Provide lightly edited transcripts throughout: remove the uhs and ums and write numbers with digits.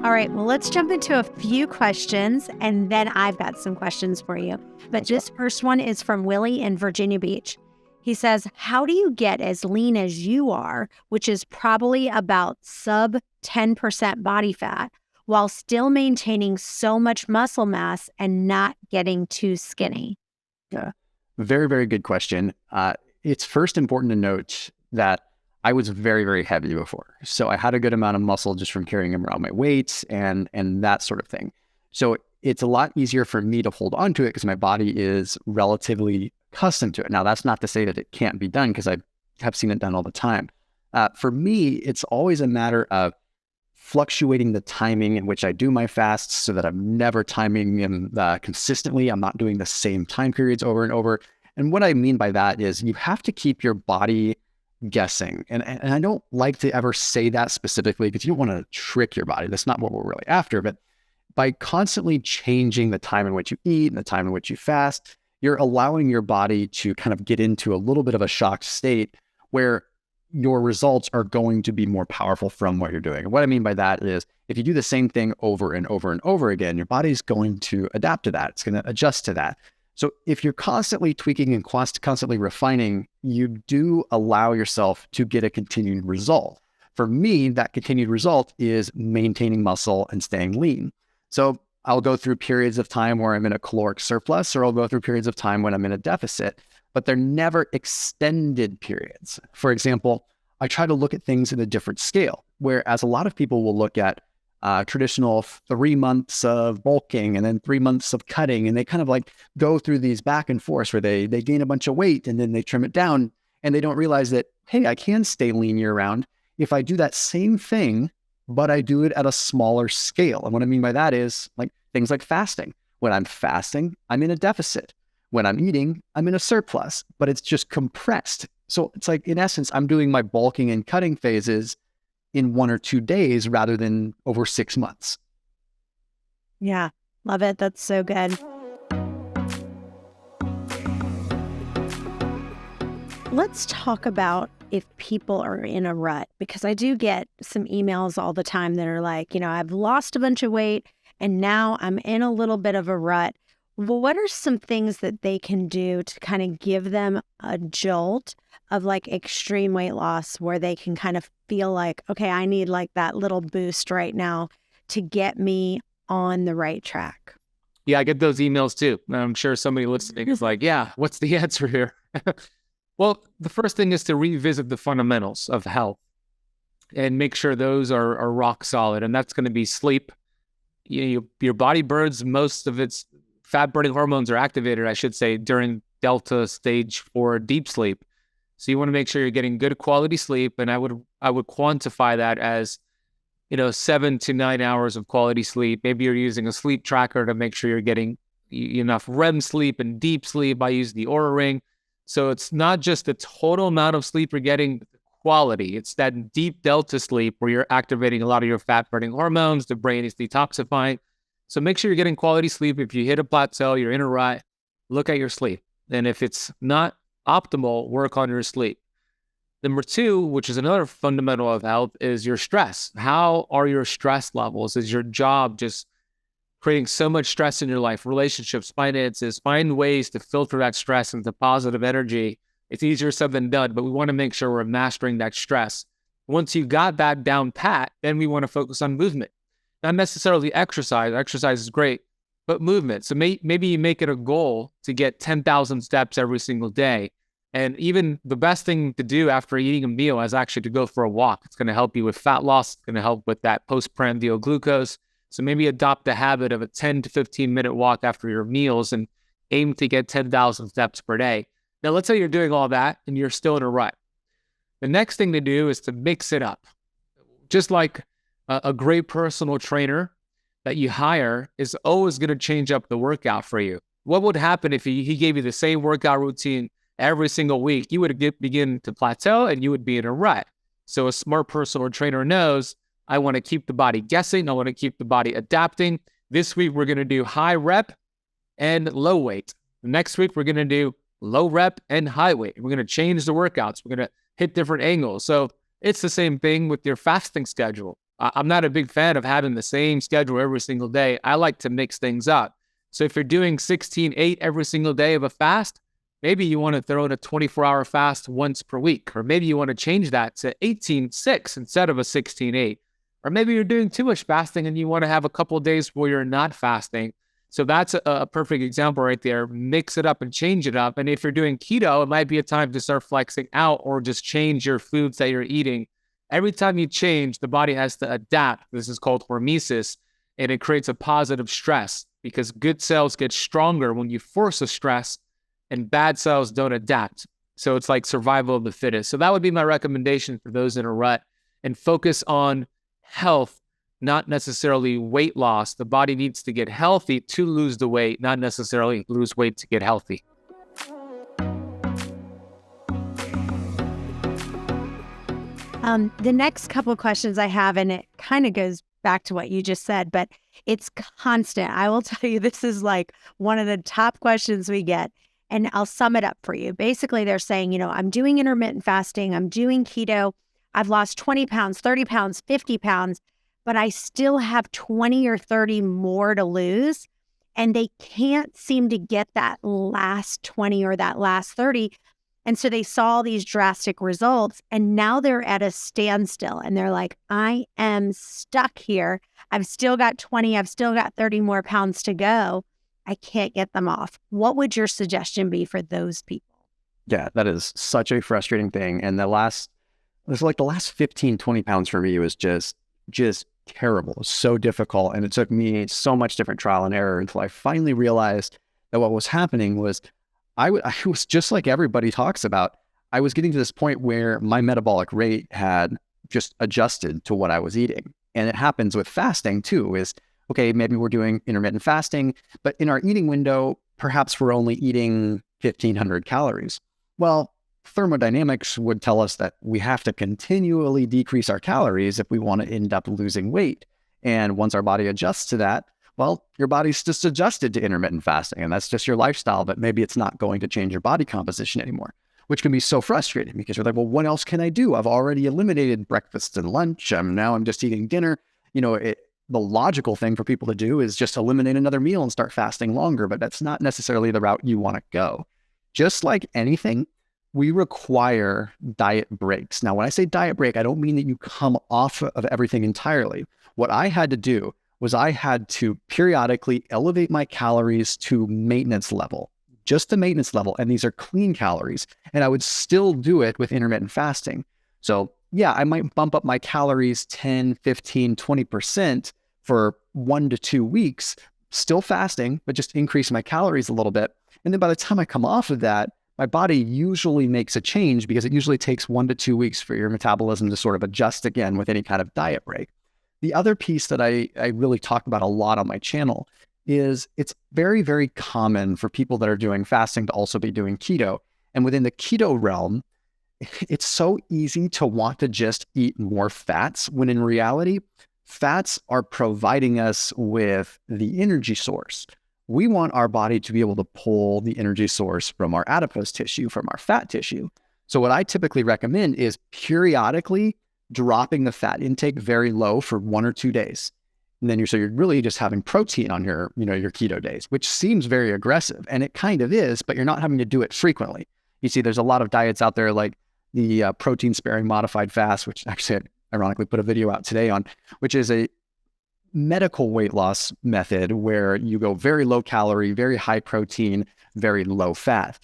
All right, well, let's jump into a few questions, and then I've got some questions for you. But this first one is from Willie in Virginia Beach. He says, how do you get as lean as you are, which is probably about sub 10% body fat, while still maintaining so much muscle mass and not getting too skinny? Yeah, very, very good question. It's first important to note that I was very, very heavy before. So I had a good amount of muscle just from carrying around my weights and that sort of thing. So it's a lot easier for me to hold on to it because my body is relatively accustomed to it. Now, that's not to say that it can't be done because I have seen it done all the time. For me, it's always a matter of fluctuating the timing in which I do my fasts so that I'm never timing them consistently. I'm not doing the same time periods over and over. And what I mean by that is you have to keep your body guessing. And I don't like to ever say that specifically because you don't want to trick your body. That's not what we're really after. But by constantly changing the time in which you eat and the time in which you fast, you're allowing your body to kind of get into a little bit of a shocked state where your results are going to be more powerful from what you're doing. And what I mean by that is if you do the same thing over and over and over again, your body's going to adapt to that. It's going to adjust to that. So if you're constantly tweaking and constantly refining, you do allow yourself to get a continued result. For me, that continued result is maintaining muscle and staying lean. So I'll go through periods of time where I'm in a caloric surplus, or I'll go through periods of time when I'm in a deficit, but they're never extended periods. For example, I try to look at things in a different scale, whereas a lot of people will look at traditional 3 months of bulking and then 3 months of cutting. And they kind of like go through these back and forth where they gain a bunch of weight and then they trim it down. And they don't realize that, hey, I can stay lean year round if I do that same thing, but I do it at a smaller scale. And what I mean by that is like things like fasting. When I'm fasting, I'm in a deficit. When I'm eating, I'm in a surplus, but it's just compressed. So it's like, in essence, I'm doing my bulking and cutting phases in 1 or 2 days rather than over 6 months. Yeah, love it. That's so good. Let's talk about if people are in a rut, because I do get some emails all the time that are like, I've lost a bunch of weight and now I'm in a little bit of a rut. What are some things that they can do to kind of give them a jolt of like extreme weight loss where they can kind of feel like, okay, I need like that little boost right now to get me on the right track? Yeah, I get those emails too. I'm sure somebody listening is like, yeah, what's the answer here? Well, the first thing is to revisit the fundamentals of health and make sure those are rock solid. And that's going to be sleep. Your body burns most of its fat burning hormones are activated, I should say, during delta stage 4 deep sleep. So you want to make sure you're getting good quality sleep. And I would quantify that as, 7 to 9 hours of quality sleep. Maybe you're using a sleep tracker to make sure you're getting enough REM sleep and deep sleep. I use the Oura Ring. So it's not just the total amount of sleep you're getting, but the quality. It's that deep delta sleep where you're activating a lot of your fat burning hormones. The brain is detoxifying. So make sure you're getting quality sleep. If you hit a plateau, you're in a rut, look at your sleep. And if it's not optimal, work on your sleep. Number 2, which is another fundamental of health, is your stress. How are your stress levels? Is your job just creating so much stress in your life? Relationships, finances, find ways to filter that stress into positive energy. It's easier said than done, but we want to make sure we're mastering that stress. Once you got that down pat, then we want to focus on movement. Not necessarily exercise. Exercise is great, but movement. So maybe you make it a goal to get 10,000 steps every single day. And even the best thing to do after eating a meal is actually to go for a walk. It's going to help you with fat loss. It's going to help with that postprandial glucose. So maybe adopt the habit of a 10 to 15 minute walk after your meals and aim to get 10,000 steps per day. Now, let's say you're doing all that and you're still in a rut. The next thing to do is to mix it up. Just like a great personal trainer that you hire is always going to change up the workout for you. What would happen if he gave you the same workout routine every single week? You would begin to plateau and you would be in a rut. So a smart personal trainer knows, I want to keep the body guessing. I want to keep the body adapting. This week, we're going to do high rep and low weight. Next week, we're going to do low rep and high weight. We're going to change the workouts. We're going to hit different angles. So it's the same thing with your fasting schedule. I'm not a big fan of having the same schedule every single day. I like to mix things up. So if you're doing 16-8 every single day of a fast, maybe you want to throw in a 24-hour fast once per week, or maybe you want to change that to 18-6 instead of a 16-8. Or maybe you're doing too much fasting and you want to have a couple of days where you're not fasting. So that's a perfect example right there. Mix it up and change it up. And if you're doing keto, it might be a time to start flexing out or just change your foods that you're eating. Every time you change, the body has to adapt. This is called hormesis, and it creates a positive stress because good cells get stronger when you force a stress and bad cells don't adapt. So it's like survival of the fittest. So that would be my recommendation for those in a rut, and focus on health, not necessarily weight loss. The body needs to get healthy to lose the weight, not necessarily lose weight to get healthy. The next couple of questions I have, and it kind of goes back to what you just said, but it's constant. I will tell you, this is like one of the top questions we get, and I'll sum it up for you. Basically, they're saying, I'm doing intermittent fasting, I'm doing keto, I've lost 20 pounds, 30 pounds, 50 pounds, but I still have 20 or 30 more to lose. And they can't seem to get that last 20 or that last 30. And so they saw these drastic results, and now they're at a standstill and they're like, I am stuck here. I've still got 20, I've still got 30 more pounds to go. I can't get them off. What would your suggestion be for those people? Yeah, that is such a frustrating thing. And the last 15, 20 pounds for me was just terrible. It was so difficult. And it took me so much different trial and error until I finally realized that what was happening was I was just like everybody talks about. I was getting to this point where my metabolic rate had just adjusted to what I was eating. And it happens with fasting too, is, okay, maybe we're doing intermittent fasting, but in our eating window, perhaps we're only eating 1,500 calories. Well, thermodynamics would tell us that we have to continually decrease our calories if we want to end up losing weight. And once our body adjusts to that, well, your body's just adjusted to intermittent fasting, and that's just your lifestyle, but maybe it's not going to change your body composition anymore, which can be so frustrating because you're like, well, what else can I do? I've already eliminated breakfast and lunch. Now I'm just eating dinner. The logical thing for people to do is just eliminate another meal and start fasting longer, but that's not necessarily the route you want to go. Just like anything, we require diet breaks. Now, when I say diet break, I don't mean that you come off of everything entirely. What I had to do was I had to periodically elevate my calories to maintenance level, just the maintenance level. And these are clean calories. And I would still do it with intermittent fasting. So yeah, I might bump up my calories 10, 15, 20% for 1 to 2 weeks, still fasting, but just increase my calories a little bit. And then by the time I come off of that, my body usually makes a change because it usually takes 1 to 2 weeks for your metabolism to sort of adjust again with any kind of diet break. The other piece that I really talk about a lot on my channel is it's very, very common for people that are doing fasting to also be doing keto. And within the keto realm, it's so easy to want to just eat more fats when in reality, fats are providing us with the energy source. We want our body to be able to pull the energy source from our adipose tissue, from our fat tissue. So what I typically recommend is periodically dropping the fat intake very low for 1 or 2 days. And then you're really just having protein on your keto days, which seems very aggressive. And it kind of is, but you're not having to do it frequently. You see, there's a lot of diets out there like the protein sparing modified fast, which actually I ironically put a video out today on, which is a medical weight loss method where you go very low calorie, very high protein, very low fat.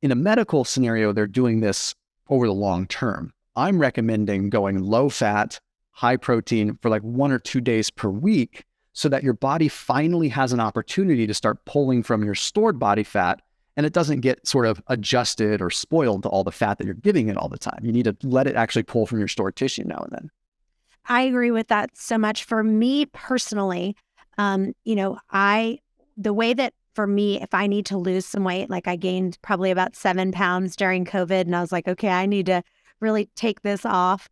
In a medical scenario, they're doing this over the long term. I'm recommending going low fat, high protein for like 1 or 2 days per week so that your body finally has an opportunity to start pulling from your stored body fat and it doesn't get sort of adjusted or spoiled to all the fat that you're giving it all the time. You need to let it actually pull from your stored tissue now and then. I agree with that so much. For me personally, the way that for me, if I need to lose some weight, like I gained probably about 7 pounds during COVID and I was like, okay, I need to really take this off.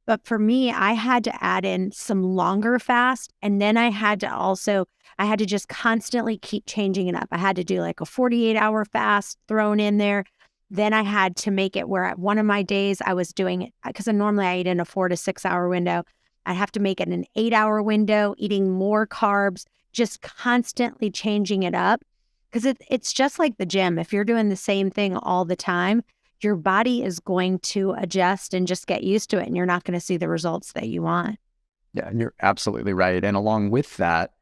But for me, I had to add in some longer fast. And then I had to just constantly keep changing it up. I had to do like a 48-hour fast thrown in there. Then I had to make it where at one of my days I was doing it because normally I eat in a 4 to 6 hour window. I have to make it an 8-hour window, eating more carbs, just constantly changing it up. Because it's just like the gym. If you're doing the same thing all the time, your body is going to adjust and just get used to it, and you're not going to see the results that you want. Yeah, and you're absolutely right. And along with that,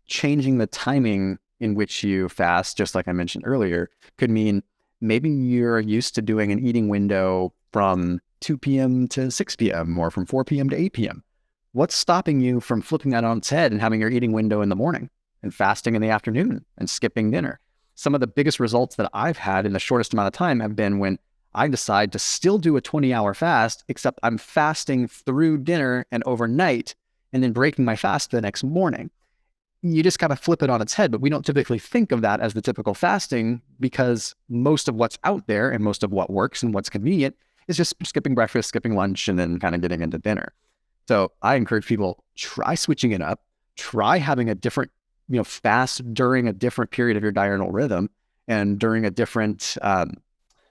changing the timing in which you fast, just like I mentioned earlier, could mean maybe you're used to doing an eating window from 2 p.m. to 6 p.m. or from 4 p.m. to 8 p.m. What's stopping you from flipping that on its head and having your eating window in the morning and fasting in the afternoon and skipping dinner? Some of the biggest results that I've had in the shortest amount of time have been when I decide to still do a 20-hour fast, except I'm fasting through dinner and overnight and then breaking my fast the next morning. You just kind of flip it on its head, but we don't typically think of that as the typical fasting because most of what's out there and most of what works and what's convenient is just skipping breakfast, skipping lunch, and then kind of getting into dinner. So I encourage people, try switching it up, try having a different, fast during a different period of your diurnal rhythm and during a different,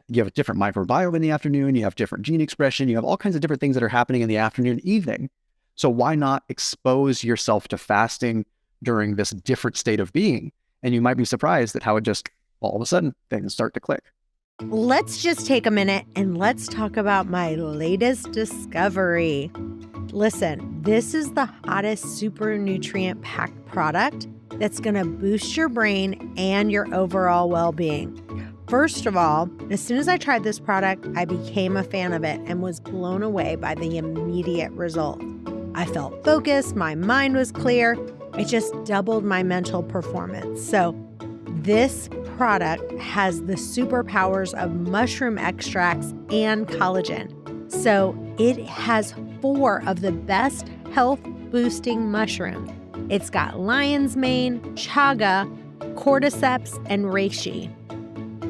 you have a different microbiome in the afternoon, you have different gene expression, you have all kinds of different things that are happening in the afternoon, evening. So why not expose yourself to fasting during this different state of being? And you might be surprised at how it just, all of a sudden, things start to click. Let's just take a minute and let's talk about my latest discovery. Listen, this is the hottest super nutrient packed product that's going to boost your brain and your overall well-being. First of all, as soon as I tried this product, I became a fan of it and was blown away by the immediate result. I felt focused, my mind was clear, it just doubled my mental performance. So this product has the superpowers of mushroom extracts and collagen. So it has 4 of the best health boosting mushrooms. It's got lion's mane, chaga, cordyceps, and reishi,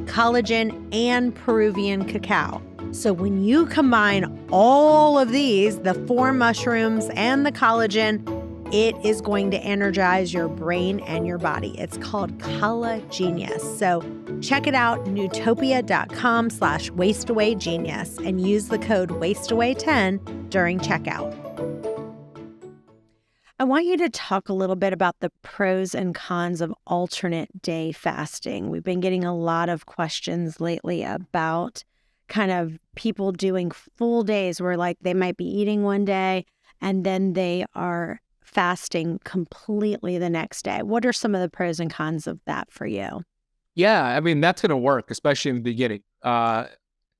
collagen, and Peruvian cacao. So when you combine all of these, the 4 mushrooms and the collagen, it is going to energize your brain and your body. It's called Collagenius. So check it out, newtopia.com/wasteawaygenius, and use the code wasteaway10 during checkout. I want you to talk a little bit about the pros and cons of alternate day fasting. We've been getting a lot of questions lately about kind of people doing full days where like they might be eating one day and then they are fasting completely the next day. What are some of the pros and cons of that for you? Yeah, I mean, that's going to work, especially in the beginning.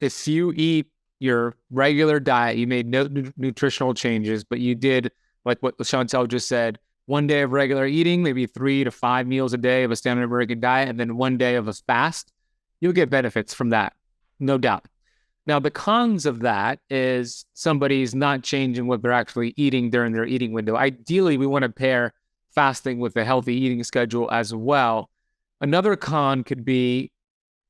If you eat your regular diet, you made no nutritional changes, but you did like what Chantel just said, one day of regular eating, maybe 3 to 5 meals a day of a standard American diet, and then one day of a fast, you'll get benefits from that, no doubt. Now, the cons of that is somebody's not changing what they're actually eating during their eating window. Ideally, we want to pair fasting with a healthy eating schedule as well. Another con could be,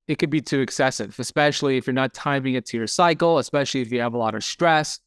it could be too excessive, especially if you're not timing it to your cycle, especially if you have a lot of stress.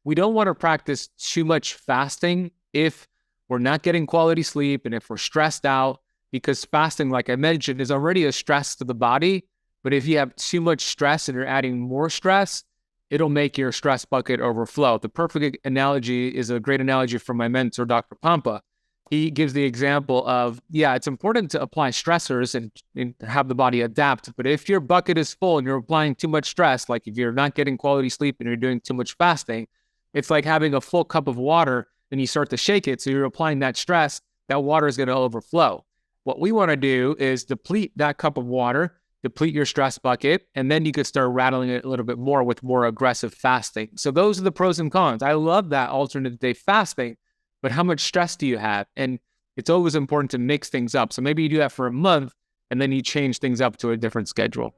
We don't want to practice too much fasting if we're not getting quality sleep and if we're stressed out, because fasting, like I mentioned, is already a stress to the body. But if you have too much stress and you're adding more stress, it'll make your stress bucket overflow. The perfect analogy is a great analogy from my mentor, Dr. Pampa. He gives the example of, yeah, it's important to apply stressors and have the body adapt. But if your bucket is full and you're applying too much stress, like if you're not getting quality sleep and you're doing too much fasting, it's like having a full cup of water and you start to shake it. So you're applying that stress, that water is going to overflow. What we want to do is deplete that cup of water, deplete your stress bucket, and then you could start rattling it a little bit more with more aggressive fasting. So those are the pros and cons. I love that alternate day fasting, but how much stress do you have? And it's always important to mix things up. So maybe you do that for a month and then you change things up to a different schedule.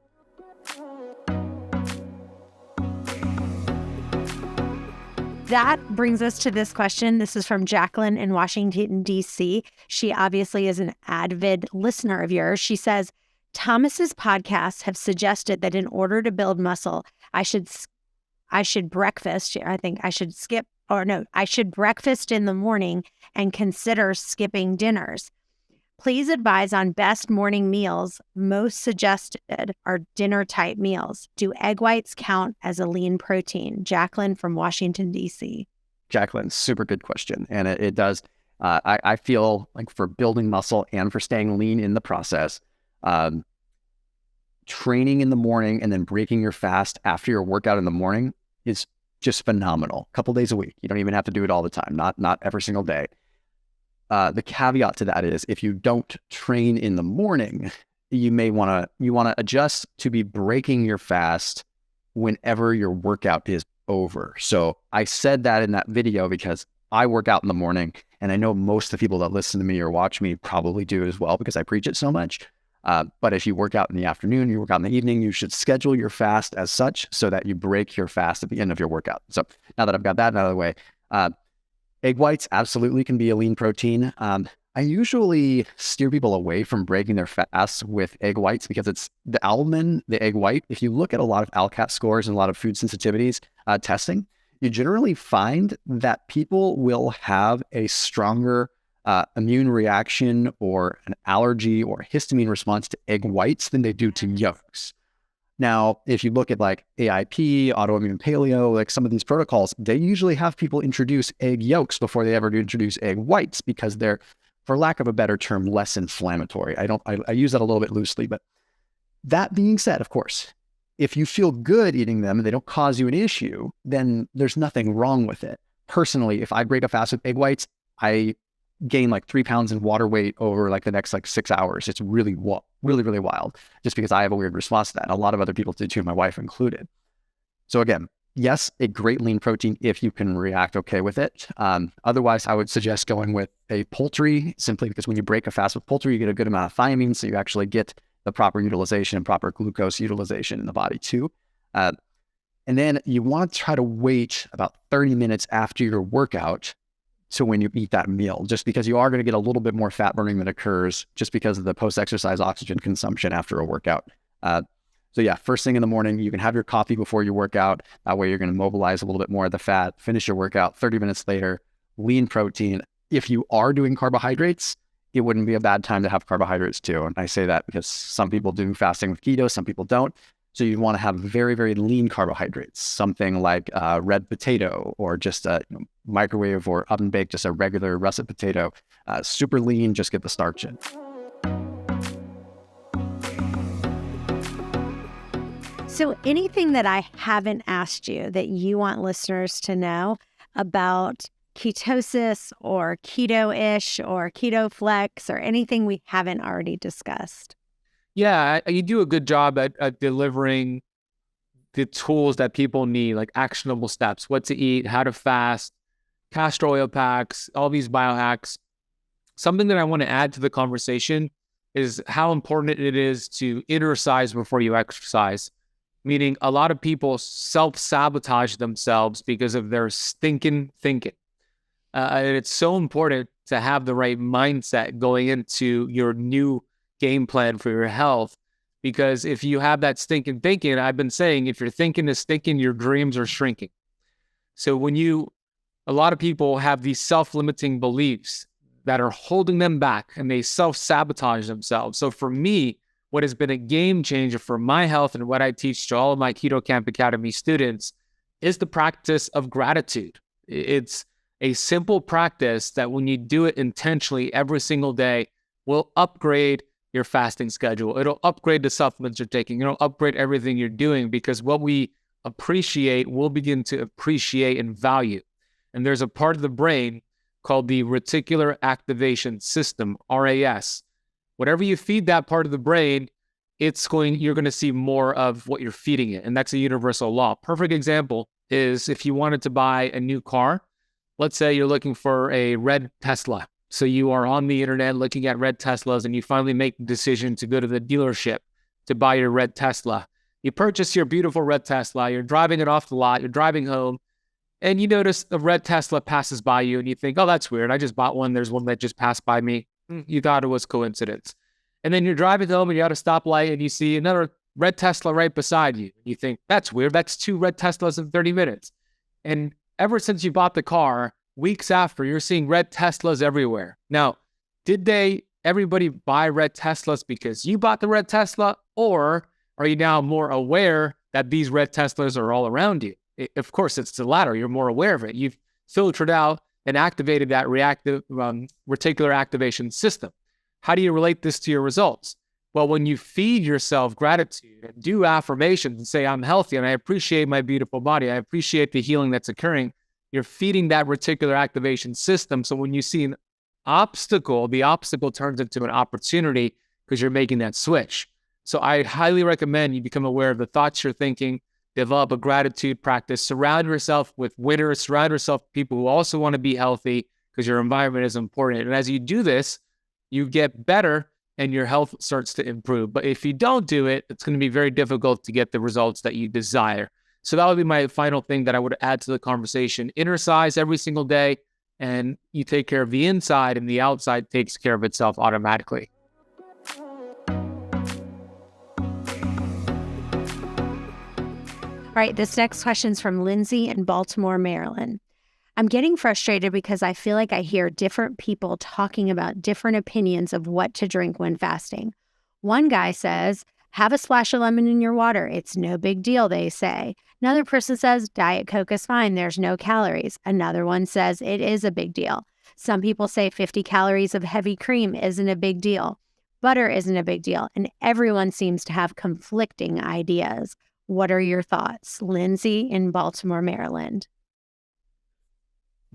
That brings us to this question. This is from Jacqueline in Washington, D.C. She obviously is an avid listener of yours. She says, Thomas's podcasts have suggested that in order to build muscle, I should breakfast. I should breakfast in the morning and consider skipping dinners. Please advise on best morning meals. Most suggested are dinner type meals. Do egg whites count as a lean protein? Jacqueline from Washington, D.C. Jacqueline, super good question. And it does, I feel like for building muscle and for staying lean in the process, training in the morning and then breaking your fast after your workout in the morning is just phenomenal. A couple days a week. You don't even have to do it all the time, not every single day. The caveat to that is if you don't train in the morning, you want to adjust to be breaking your fast whenever your workout is over. So I said that in that video because I work out in the morning, and I know most of the people that listen to me or watch me probably do as well because I preach it so much. But if you work out in the afternoon, you work out in the evening, you should schedule your fast as such so that you break your fast at the end of your workout. So now that I've got that out of the way, egg whites absolutely can be a lean protein. I usually steer people away from breaking their fasts with egg whites because it's the albumin, the egg white. If you look at a lot of ALCAT scores and a lot of food sensitivities testing, you generally find that people will have a stronger immune reaction or an allergy or histamine response to egg whites than they do to yolks. Now, if you look at like AIP, autoimmune paleo, like some of these protocols, they usually have people introduce egg yolks before they ever introduce egg whites because they're, for lack of a better term, less inflammatory. I use that a little bit loosely, but that being said, of course, if you feel good eating them and they don't cause you an issue, then there's nothing wrong with it. Personally, if I break a fast with egg whites, I gain like 3 pounds in water weight over like the next like 6 hours. It's really wild just because I have a weird response to that. And a lot of other people did too, my wife included. So again, yes, a great lean protein if you can react okay with it. Otherwise, I would suggest going with a poultry simply because when you break a fast with poultry, you get a good amount of thiamine. So you actually get the proper utilization and proper glucose utilization in the body too. And then you want to try to wait about 30 minutes after your workout to when you eat that meal, just because you are going to get a little bit more fat burning that occurs just because of the post-exercise oxygen consumption after a workout. So yeah, first thing in the morning, you can have your coffee before you work out. That way you're going to mobilize a little bit more of the fat, finish your workout 30 minutes later, lean protein. If you are doing carbohydrates, it wouldn't be a bad time to have carbohydrates too. And I say that because some people do fasting with keto, some people don't. So you want to have very, very lean carbohydrates, something like red potato or just a microwave or oven baked, just a regular russet potato, super lean, just get the starch in. So anything that I haven't asked you that you want listeners to know about ketosis or keto-ish or keto flex or anything we haven't already discussed? Yeah, you do a good job at delivering the tools that people need, like actionable steps, what to eat, how to fast, castor oil packs, all these biohacks. Something that I want to add to the conversation is how important it is to exercise before you exercise. Meaning a lot of people self-sabotage themselves because of their stinking thinking. And it's so important to have the right mindset going into your new game plan for your health, because if you have that stinking thinking, I've been saying, if your thinking is stinking, your dreams are shrinking. So a lot of people have these self-limiting beliefs that are holding them back and they self-sabotage themselves. So for me, what has been a game changer for my health and what I teach to all of my Keto Camp Academy students is the practice of gratitude. It's a simple practice that when you do it intentionally every single day will upgrade your fasting schedule. It'll upgrade the supplements you're taking. It'll upgrade everything you're doing, because what we appreciate, we'll begin to appreciate and value. And there's a part of the brain called the reticular activation system, RAS. Whatever you feed that part of the brain, you're going to see more of what you're feeding it. And that's a universal law. Perfect example is if you wanted to buy a new car, let's say you're looking for a red Tesla. So you are on the internet looking at red Teslas and you finally make the decision to go to the dealership to buy your red Tesla. You purchase your beautiful red Tesla, you're driving it off the lot, you're driving home, and you notice a red Tesla passes by you and you think, oh, that's weird. I just bought one. There's one that just passed by me. You thought it was coincidence. And then you're driving home and you're at a stoplight and you see another red Tesla right beside you. You think, that's weird. That's 2 red Teslas in 30 minutes. And ever since you bought the car, weeks after, you're seeing red Teslas everywhere. Now, did everybody buy red Teslas because you bought the red Tesla? Or are you now more aware that these red Teslas are all around you? Of course, it's the latter. You're more aware of it. You've filtered out and activated that reactive reticular activation system. How do you relate this to your results? Well, when you feed yourself gratitude and do affirmations and say, I'm healthy and I appreciate my beautiful body, I appreciate the healing that's occurring, you're feeding that reticular activation system. So when you see an obstacle, the obstacle turns into an opportunity because you're making that switch. So I highly recommend you become aware of the thoughts you're thinking, develop a gratitude practice, surround yourself with winners, surround yourself with people who also want to be healthy because your environment is important. And as you do this, you get better and your health starts to improve. But if you don't do it, it's going to be very difficult to get the results that you desire. So that would be my final thing that I would add to the conversation. Exercise every single day, and you take care of the inside, and the outside takes care of itself automatically. All right, this next question is from Lindsay in Baltimore, Maryland. I'm getting frustrated because I feel like I hear different people talking about different opinions of what to drink when fasting. One guy says, have a splash of lemon in your water. It's no big deal, they say. Another person says, Diet Coke is fine. There's no calories. Another one says it is a big deal. Some people say 50 calories of heavy cream isn't a big deal. Butter isn't a big deal. And everyone seems to have conflicting ideas. What are your thoughts? Lindsay in Baltimore, Maryland.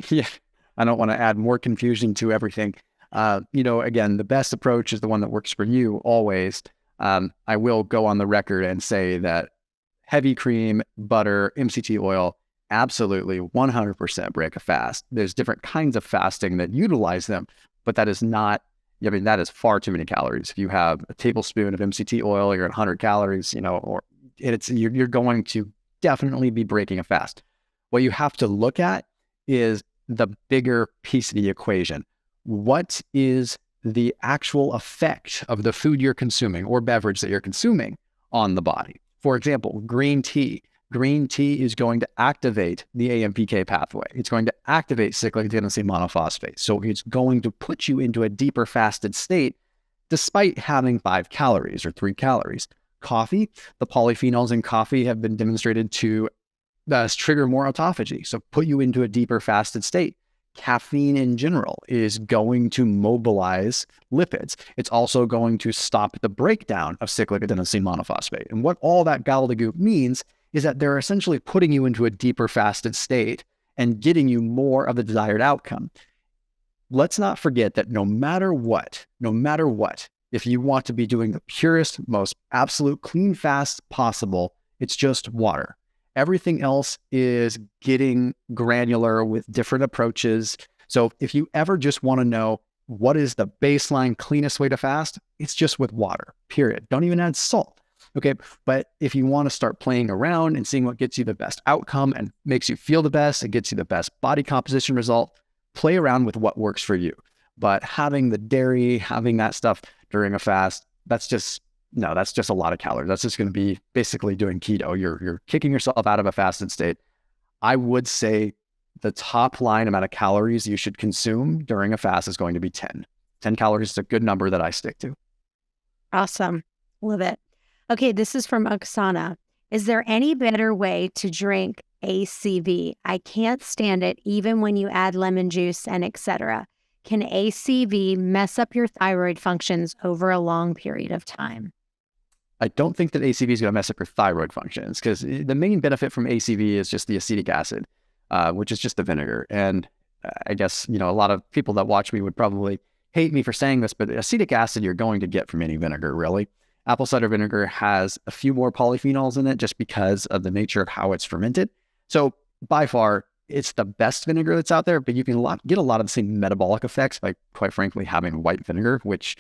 Yeah, I don't want to add more confusion to everything. Again, the best approach is the one that works for you always. I will go on the record and say that heavy cream, butter, MCT oil, absolutely 100% break a fast. There's different kinds of fasting that utilize them, but that is that is far too many calories. If you have a tablespoon of MCT oil, you're at 100 calories, you're going to definitely be breaking a fast. What you have to look at is the bigger piece of the equation. What is the actual effect of the food you're consuming or beverage that you're consuming on the body? For example, green tea. Green tea is going to activate the AMPK pathway. It's going to activate cyclic adenosine monophosphate. So it's going to put you into a deeper fasted state despite having 5 calories or 3 calories. Coffee, the polyphenols in coffee have been demonstrated to trigger more autophagy, so put you into a deeper fasted state. Caffeine in general is going to mobilize lipids. It's also going to stop the breakdown of cyclic adenosine monophosphate. And what all that gobbledygook means is that they're essentially putting you into a deeper fasted state and getting you more of the desired outcome. Let's not forget that no matter what, if you want to be doing the purest, most absolute clean fast possible, it's just water. Everything else is getting granular with different approaches. So if you ever just want to know what is the baseline cleanest way to fast, it's just with water, period. Don't even add salt. Okay. But if you want to start playing around and seeing what gets you the best outcome and makes you feel the best and gets you the best body composition result, play around with what works for you. But having the dairy, having that stuff during a fast, that's just a lot of calories. That's just going to be basically doing keto. You're kicking yourself out of a fasted state. I would say the top line amount of calories you should consume during a fast is going to be 10. 10 calories is a good number that I stick to. Awesome. Love it. Okay, this is from Oksana. Is there any better way to drink ACV? I can't stand it even when you add lemon juice and etc. Can ACV mess up your thyroid functions over a long period of time? I don't think that ACV is going to mess up your thyroid functions because the main benefit from ACV is just the acetic acid, which is just the vinegar. And I guess, a lot of people that watch me would probably hate me for saying this, but acetic acid you're going to get from any vinegar, really. Apple cider vinegar has a few more polyphenols in it just because of the nature of how it's fermented. So by far, it's the best vinegar that's out there, but you can get a lot of the same metabolic effects by, quite frankly, having white vinegar, which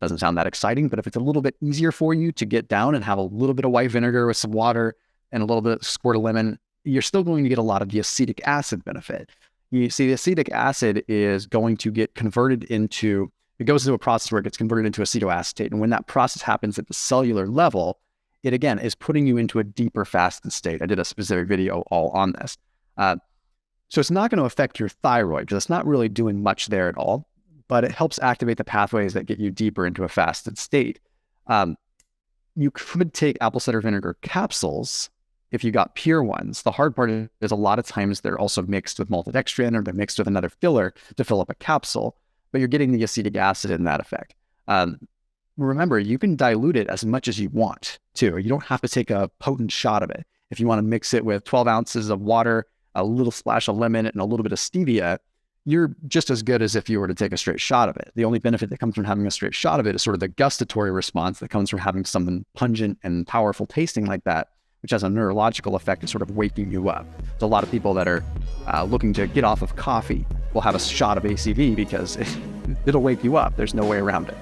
doesn't sound that exciting, but if it's a little bit easier for you to get down and have a little bit of white vinegar with some water and a little bit of squirt of lemon, you're still going to get a lot of the acetic acid benefit. You see, the acetic acid is going to get converted into, it goes into a process where it gets converted into acetoacetate. And when that process happens at the cellular level, it again is putting you into a deeper fasted state. I did a specific video all on this. So it's not going to affect your thyroid because it's not really doing much there at all, but it helps activate the pathways that get you deeper into a fasted state. You could take apple cider vinegar capsules if you got pure ones. The hard part is a lot of times they're also mixed with maltodextrin or they're mixed with another filler to fill up a capsule, but you're getting the acetic acid in that effect. Remember, you can dilute it as much as you want too. You don't have to take a potent shot of it. If you want to mix it with 12 ounces of water, a little splash of lemon, and a little bit of stevia, you're just as good as if you were to take a straight shot of it. The only benefit that comes from having a straight shot of it is sort of the gustatory response that comes from having something pungent and powerful tasting like that, which has a neurological effect of sort of waking you up. So a lot of people that are looking to get off of coffee will have a shot of ACV because it'll wake you up. There's no way around it.